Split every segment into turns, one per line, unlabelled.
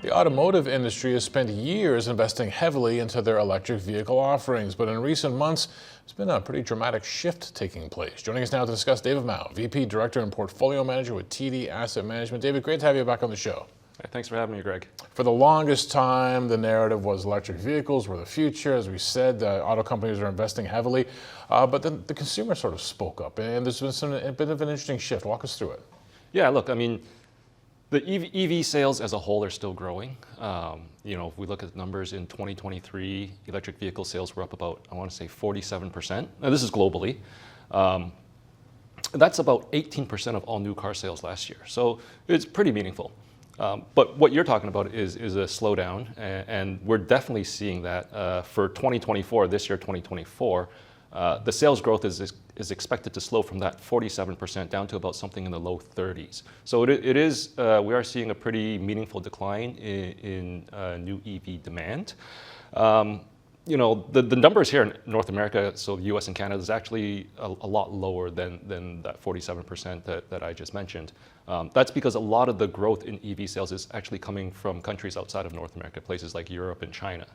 The automotive industry has spent years investing heavily into their electric vehicle offerings, but in recent months, there's been a pretty dramatic shift taking place. Joining us now to discuss, David Mao, VP, Director and Portfolio Manager with TD Asset Management. David, great to have you back on the show.
Hey, thanks for having me, Greg.
For the longest time, the narrative was electric vehicles were the future. As we said, auto companies are investing heavily, but then the consumer sort of spoke up, and there's been a bit of an interesting shift. Walk us through it.
Yeah, look, I mean, the EV sales as a whole are still growing. If we look at the numbers in 2023, electric vehicle sales were up about, I want to say 47%. Now, this is globally. That's about 18% of all new car sales last year. So it's pretty meaningful. But what you're talking about is a slowdown, and we're definitely seeing that for 2024, this year, 2024. The sales growth is expected to slow from that 47% down to about something in the low 30s. So it is, we are seeing a pretty meaningful decline in new EV demand. The numbers here in North America, so the US and Canada, is actually a lot lower than that 47% that I just mentioned. That's because a lot of the growth in EV sales is actually coming from countries outside of North America, places like Europe and China.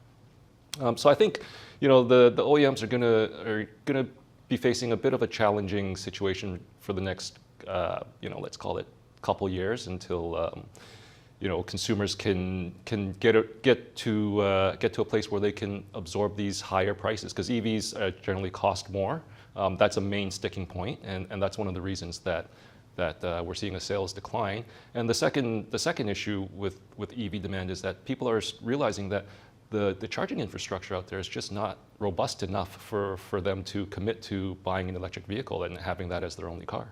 So I think, the OEMs are gonna be facing a bit of a challenging situation for the next, let's call it couple years until, consumers can get to a place where they can absorb these higher prices, because EVs generally cost more. That's a main sticking point, and that's one of the reasons that we're seeing a sales decline. And the second issue with EV demand is that people are realizing that the charging infrastructure out there is just not robust enough for them to commit to buying an electric vehicle and having that as their only car.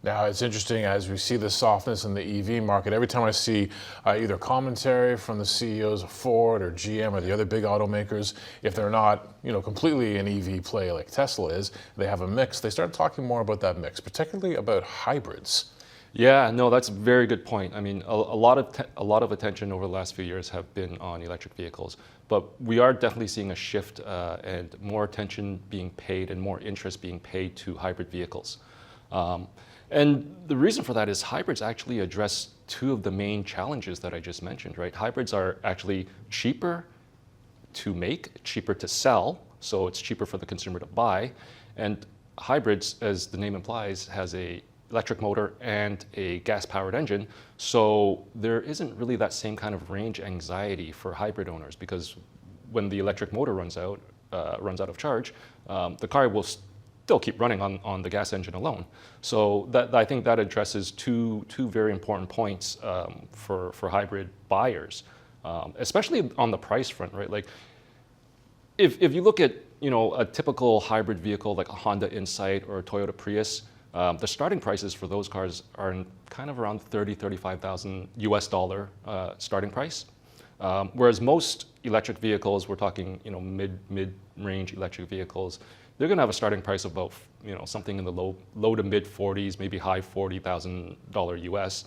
Now, it's interesting as we see the softness in the EV market. Every time I see either commentary from the CEOs of Ford or GM or the other big automakers, if they're not, completely an EV play like Tesla is, they have a mix. They start talking more about that mix, particularly about hybrids.
Yeah, no, that's a very good point. I mean, a lot of attention over the last few years have been on electric vehicles, but we are definitely seeing a shift and more attention being paid and more interest being paid to hybrid vehicles. And the reason for that is hybrids actually address two of the main challenges that I just mentioned, right? Hybrids are actually cheaper to make, cheaper to sell, so it's cheaper for the consumer to buy. And hybrids, as the name implies, has a electric motor and a gas-powered engine, so there isn't really that same kind of range anxiety for hybrid owners, because when the electric motor runs out of charge, the car will still keep running on the gas engine alone. So I think that addresses two very important points for hybrid buyers, especially on the price front, right? Like, if you look at a typical hybrid vehicle like a Honda Insight or a Toyota Prius, the starting prices for those cars are kind of around $30,000-$35,000 US starting price. Whereas most electric vehicles, we're talking mid-range electric vehicles, they're going to have a starting price of about something in the low to mid 40s, maybe high $40,000 US.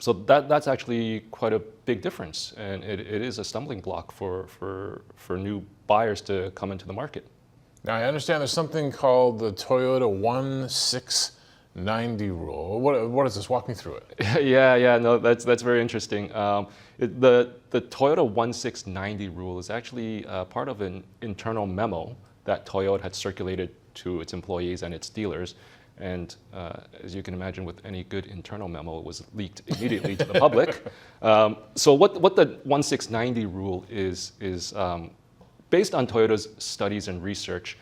So that's actually quite a big difference, and it is a stumbling block for new buyers to come into the market.
Now, I understand there's something called the Toyota 1690 rule. What is this? Walk me through it.
Yeah, no, that's very interesting. The Toyota 1690 rule is actually part of an internal memo that Toyota had circulated to its employees and its dealers. And as you can imagine, with any good internal memo, it was leaked immediately to the public. So what the 1690 rule is based on Toyota's studies and research,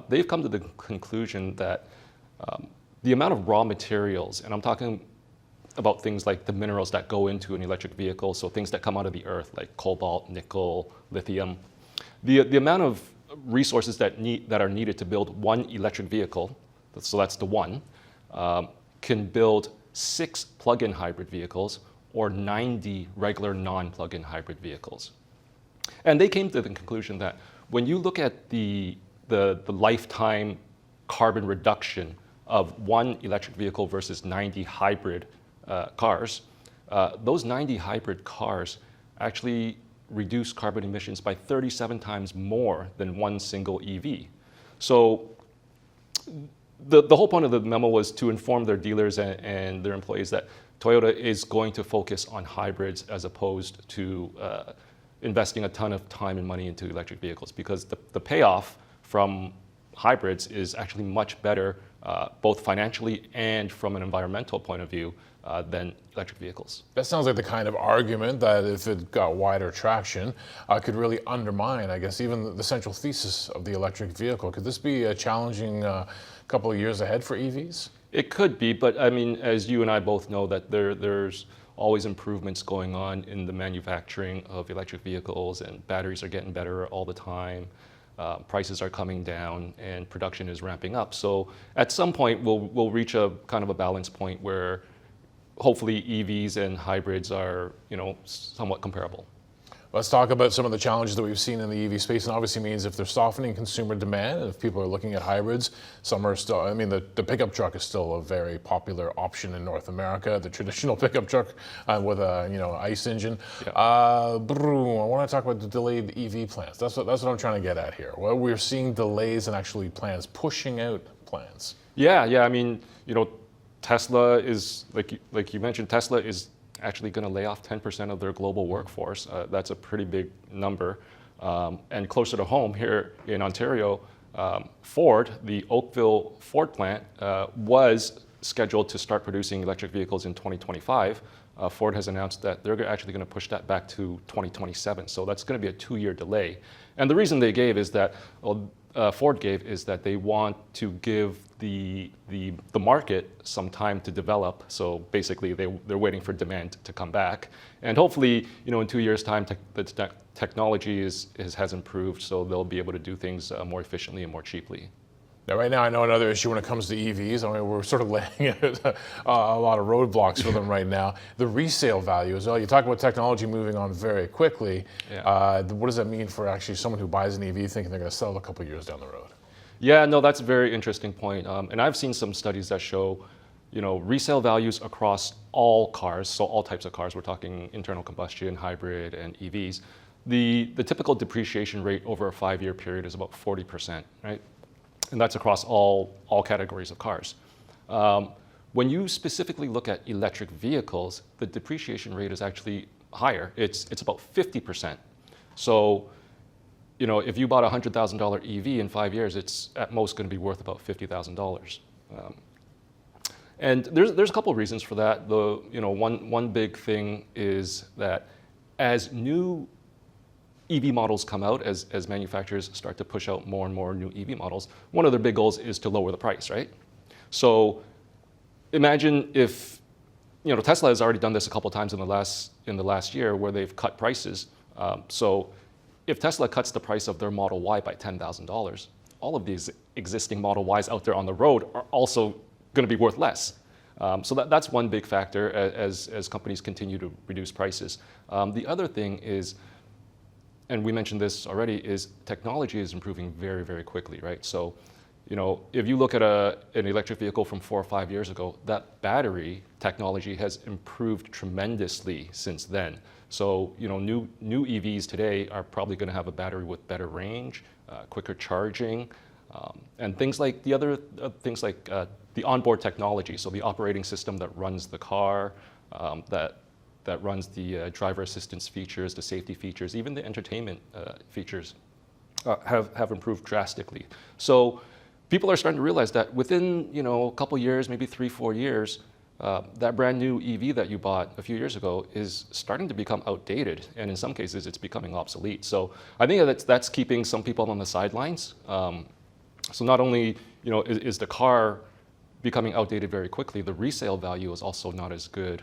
they've come to the conclusion that the amount of raw materials, and I'm talking about things like the minerals that go into an electric vehicle, so things that come out of the earth like cobalt, nickel, lithium, the amount of resources that are needed to build one electric vehicle, so that's the one, can build 6 plug-in hybrid vehicles or 90 regular non-plug-in hybrid vehicles. And they came to the conclusion that when you look at the lifetime carbon reduction of one electric vehicle versus 90 hybrid cars, those 90 hybrid cars actually reduce carbon emissions by 37 times more than one single EV. So the whole point of the memo was to inform their dealers and their employees that Toyota is going to focus on hybrids as opposed to investing a ton of time and money into electric vehicles, because the payoff from hybrids is actually much better, both financially and from an environmental point of view, than electric vehicles.
That sounds like the kind of argument that, if it got wider traction, could really undermine, I guess, even the central thesis of the electric vehicle. Could this be a challenging couple of years ahead for EVs?
It could be, but I mean, as you and I both know, that there's always improvements going on in the manufacturing of electric vehicles, and batteries are getting better all the time. Prices are coming down, and production is ramping up. So at some point, we'll reach a kind of a balance point where hopefully EVs and hybrids are, somewhat comparable.
Let's talk about some of the challenges that we've seen in the EV space, and obviously means if they're softening consumer demand, and if people are looking at hybrids, some are still, the pickup truck is still a very popular option in North America, the traditional pickup truck with a, ICE engine.
Yeah.
I want to talk about the delayed EV plans. That's what I'm trying to get at here. Well, we're seeing delays and actually plans, pushing out plans.
Yeah, Tesla is, like you mentioned, Tesla is actually going to lay off 10% of their global workforce. That's a pretty big number. And closer to home here in Ontario, Ford, the Oakville Ford plant, was scheduled to start producing electric vehicles in 2025. Ford has announced that they're actually going to push that back to 2027. So that's going to be a 2-year delay. And the reason they gave is that, Ford gave, is that they want to give the market some time to develop. So basically, they're waiting for demand to come back, and hopefully, in 2 years' time, the technology has improved, so they'll be able to do things more efficiently and more cheaply.
Now, right now, I know another issue when it comes to EVs. We're sort of laying out a lot of roadblocks for them right now. The resale value as well. You talk about technology moving on very quickly.
Yeah.
What does that mean for actually someone who buys an EV thinking they're going to sell it a couple of years down the road?
Yeah, no, that's a very interesting point. And I've seen some studies that show, resale values across all cars, so all types of cars. We're talking internal combustion, hybrid, and EVs. The typical depreciation rate over a 5-year period is about 40%, right? And that's across all categories of cars. When you specifically look at electric vehicles, the depreciation rate is actually higher. It's about 50%. So, if you bought a $100,000 EV in 5 years, it's at most going to be worth about $50,000. And there's a couple of reasons for that. One big thing is that as new EV models come out, as manufacturers start to push out more and more new EV models, one of their big goals is to lower the price, right? So imagine if, Tesla has already done this a couple of times in the last year, where they've cut prices. So if Tesla cuts the price of their Model Y by $10,000, all of these existing Model Ys out there on the road are also going to be worth less. So that's one big factor as companies continue to reduce prices. The other thing is, and we mentioned this already, is technology is improving very, very quickly, right? So, if you look at an electric vehicle from 4 or 5 years ago, that battery technology has improved tremendously since then. So, new EVs today are probably going to have a battery with better range, quicker charging, and things like the onboard technology. So the operating system that runs the car, that runs the driver assistance features, the safety features, even the entertainment features have improved drastically. So people are starting to realize that within a couple years, maybe 3-4 years, that brand new EV that you bought a few years ago is starting to become outdated, and in some cases it's becoming obsolete. So I think that's keeping some people on the sidelines. So not only is the car becoming outdated very quickly, the resale value is also not as good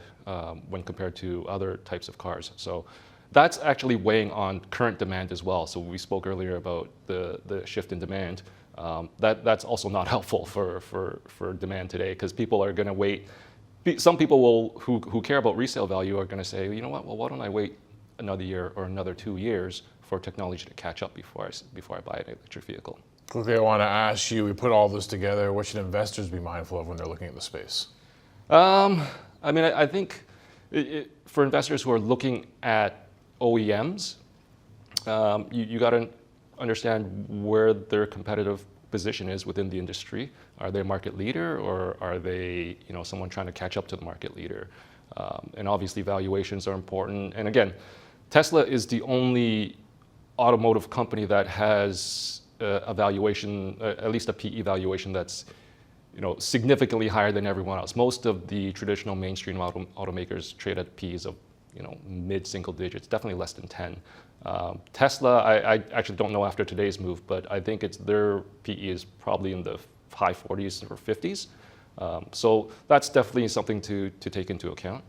when compared to other types of cars. So that's actually weighing on current demand as well. So we spoke earlier about the shift in demand. That's also not helpful for demand today, because people are going to wait. Some people who care about resale value are going to say, well, why don't I wait another year or another 2 years for technology to catch up before I buy an electric vehicle.
Quickly, I want to ask you, we put all this together, what should investors be mindful of when they're looking at the space?
I think for investors who are looking at OEMs, you got to understand where their competitive position is within the industry. Are they a market leader, or are they, someone trying to catch up to the market leader? And obviously valuations are important. And again, Tesla is the only automotive company that has a valuation, at least a PE valuation that's significantly higher than everyone else. Most of the traditional mainstream automakers trade at P's of mid-single digits, definitely less than 10. Tesla, I actually don't know after today's move, but I think their PE is probably in the high 40s or 50s. So that's definitely something to take into account.